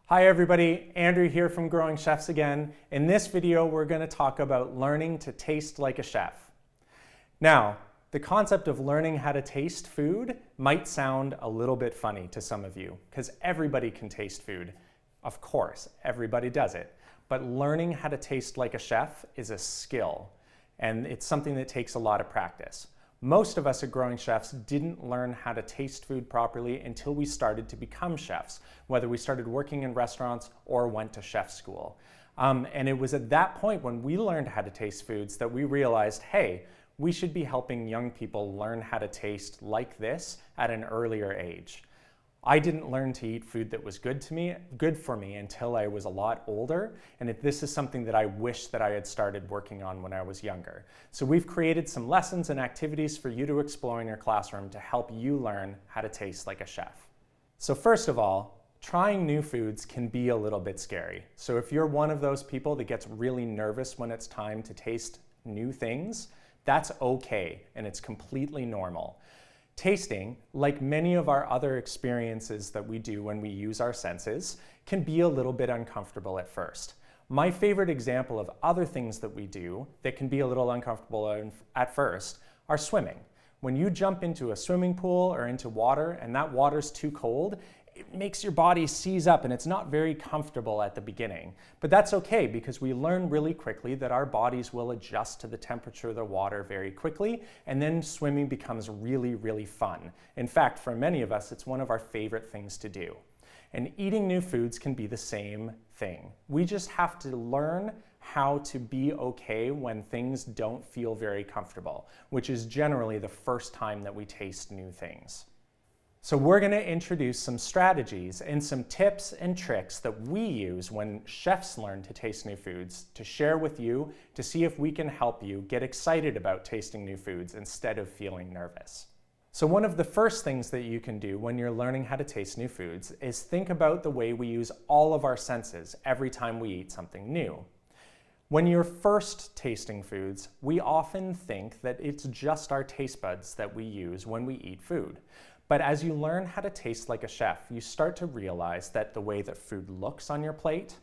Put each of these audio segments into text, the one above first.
Hi everybody, Andrew here from Growing Chefs again. In this video, we're going to talk about learning to taste like a chef. Now, the concept of learning how to taste food might sound a little bit funny to some of you, because everybody can taste food. Of course, everybody does it. But learning how to taste like a chef is a skill, and it's something that takes a lot of practice. Most of us at Growing Chefs didn't learn how to taste food properly until we started to become chefs, whether we started working in restaurants or went to chef school. And it was at that point when we learned how to taste foods that we realized, hey, we should be helping young people learn how to taste like this at an earlier age. I didn't learn to eat food that was good for me until I was a lot older, and this is something that I wish that I had started working on when I was younger. So we've created some lessons and activities for you to explore in your classroom to help you learn how to taste like a chef. So first of all, trying new foods can be a little bit scary. So if you're one of those people that gets really nervous when it's time to taste new things, that's okay, and it's completely normal. Tasting, like many of our other experiences that we do when we use our senses, can be a little bit uncomfortable at first. My favorite example of other things that we do that can be a little uncomfortable at first are swimming. When you jump into a swimming pool or into water and that water's too cold, it makes your body seize up and it's not very comfortable at the beginning. But that's okay because we learn really quickly that our bodies will adjust to the temperature of the water very quickly, and then swimming becomes really, really fun. In fact, for many of us, it's one of our favorite things to do. And eating new foods can be the same thing. We just have to learn how to be okay when things don't feel very comfortable, which is generally the first time that we taste new things. So we're going to introduce some strategies and some tips and tricks that we use when chefs learn to taste new foods to share with you to see if we can help you get excited about tasting new foods instead of feeling nervous. So one of the first things that you can do when you're learning how to taste new foods is think about the way we use all of our senses every time we eat something new. When you're first tasting foods, we often think that it's just our taste buds that we use when we eat food. But as you learn how to taste like a chef, you start to realize that the way that food looks on your plate,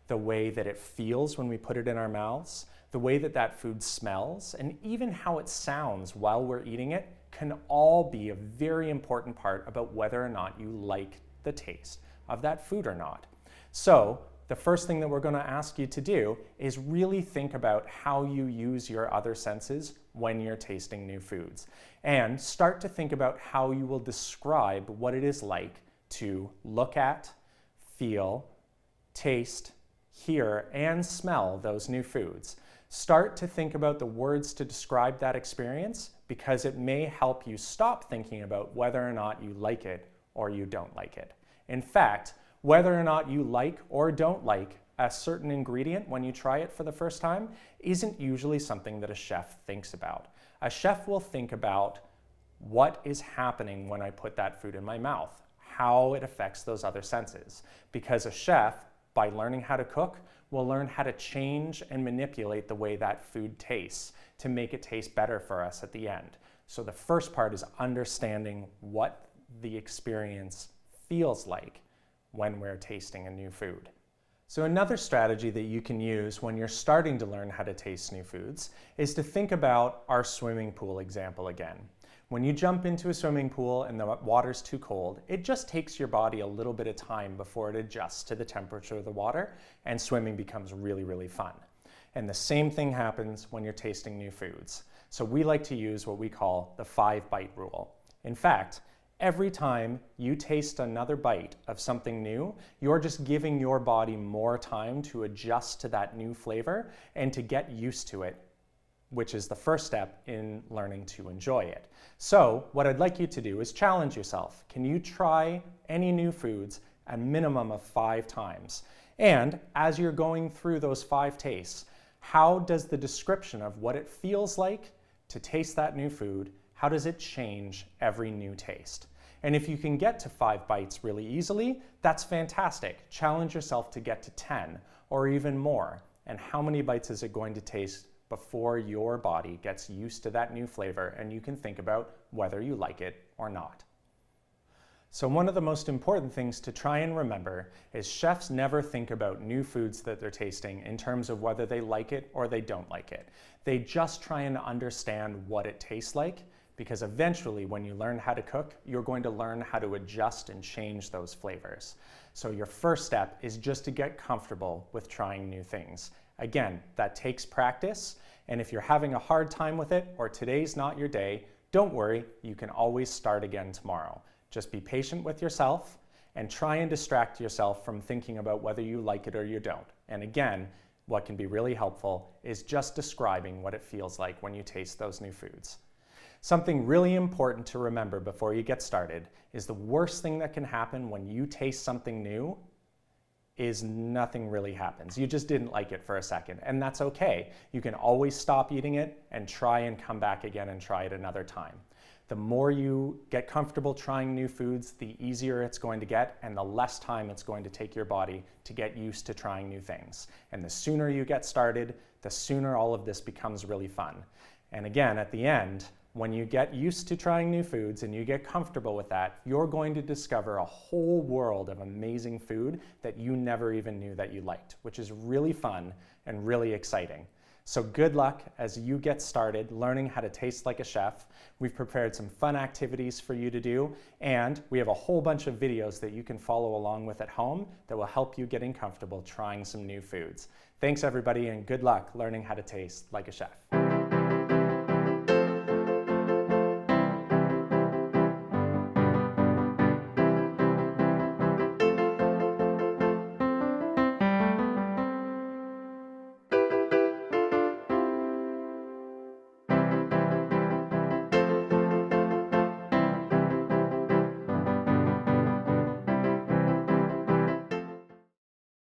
the way that it feels when we put it in our mouths, the way that that food smells, and even how it sounds while we're eating it can all be a very important part about whether or not you like the taste of that food or not. So the first thing that we're going to ask you to do is really think about how you use your other senses when you're tasting new foods. And start to think about how you will describe what it is like to look at, feel, taste, hear, and smell those new foods. Start to think about the words to describe that experience because it may help you stop thinking about whether or not you like it or you don't like it. In fact, whether or not you like or don't like a certain ingredient when you try it for the first time isn't usually something that a chef thinks about. A chef will think about what is happening when I put that food in my mouth, how it affects those other senses. Because a chef, by learning how to cook, will learn how to change and manipulate the way that food tastes to make it taste better for us at the end. So the first part is understanding what the experience feels like when we're tasting a new food. So another strategy that you can use when you're starting to learn how to taste new foods is to think about our swimming pool example again. When you jump into a swimming pool and the water's too cold, it just takes your body a little bit of time before it adjusts to the temperature of the water, and swimming becomes really, really fun. And the same thing happens when you're tasting new foods. So we like to use what we call the 5-bite rule. In fact, every time you taste another bite of something new, you're just giving your body more time to adjust to that new flavor and to get used to it, which is the first step in learning to enjoy it. So what I'd like you to do is challenge yourself. Can you try any new foods a minimum of 5 times? And as you're going through those 5 tastes, how does the description of what it feels like to taste that new food, how does it change every new taste? And if you can get to 5 bites really easily, that's fantastic. Challenge yourself to get to 10 or even more. And how many bites is it going to taste before your body gets used to that new flavor and you can think about whether you like it or not? So one of the most important things to try and remember is chefs never think about new foods that they're tasting in terms of whether they like it or they don't like it. They just try and understand what it tastes like, because eventually when you learn how to cook, you're going to learn how to adjust and change those flavors. So your first step is just to get comfortable with trying new things. Again, that takes practice, and if you're having a hard time with it or today's not your day, don't worry, you can always start again tomorrow. Just be patient with yourself and try and distract yourself from thinking about whether you like it or you don't. And again, what can be really helpful is just describing what it feels like when you taste those new foods. Something really important to remember before you get started is the worst thing that can happen when you taste something new is nothing really happens. You just didn't like it for a second, and that's okay. You can always stop eating it and try and come back again and try it another time. The more you get comfortable trying new foods, the easier it's going to get and the less time it's going to take your body to get used to trying new things. And the sooner you get started, the sooner all of this becomes really fun. And again, at the end, when you get used to trying new foods and you get comfortable with that, you're going to discover a whole world of amazing food that you never even knew that you liked, which is really fun and really exciting. So good luck as you get started learning how to taste like a chef. We've prepared some fun activities for you to do, and we have a whole bunch of videos that you can follow along with at home that will help you getting comfortable trying some new foods. Thanks everybody, and good luck learning how to taste like a chef.